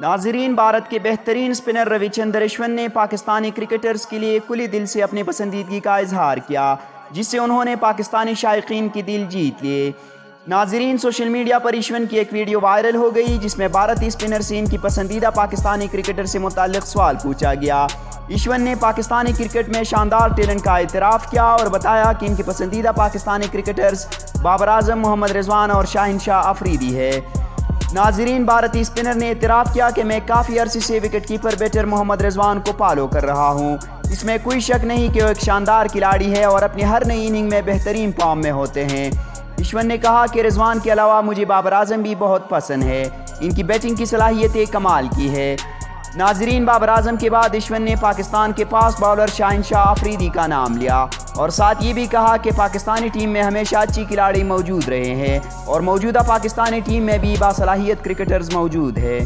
ناظرین، بھارت کے بہترین اسپنر روی چندر اشون نے پاکستانی کرکٹرز کے لیے کھلے دل سے اپنی پسندیدگی کا اظہار کیا، جس سے انہوں نے پاکستانی شائقین کی دل جیت لیے۔ ناظرین، سوشل میڈیا پر اشون کی ایک ویڈیو وائرل ہو گئی جس میں بھارتی اسپنر سے ان کی پسندیدہ پاکستانی کرکٹر سے متعلق سوال پوچھا گیا۔ اشون نے پاکستانی کرکٹ میں شاندار ٹیلنٹ کا اعتراف کیا اور بتایا کہ ان کی پسندیدہ پاکستانی کرکٹرز بابر اعظم، محمد رضوان اور شاہنشاہ افریدی ہے۔ ناظرین، بھارتی اسپنر نے اعتراف کیا کہ میں کافی عرصے سے وکٹ کیپر بیٹر محمد رضوان کو فالو کر رہا ہوں۔ اس میں کوئی شک نہیں کہ وہ ایک شاندار کھلاڑی ہے اور اپنی ہر نئی اننگ میں بہترین فارم میں ہوتے ہیں۔ اشون نے کہا کہ رضوان کے علاوہ مجھے بابر اعظم بھی بہت پسند ہے، ان کی بیٹنگ کی صلاحیتیں کمال کی ہے۔ ناظرین، بابر اعظم کے بعد اشون نے پاکستان کے فاسٹ باؤلر شاہنشاہ افریدی کا نام لیا اور ساتھ یہ بھی کہا کہ پاکستانی ٹیم میں ہمیشہ اچھی کھلاڑی موجود رہے ہیں اور موجودہ پاکستانی ٹیم میں بھی باصلاحیت کرکٹرز موجود ہیں۔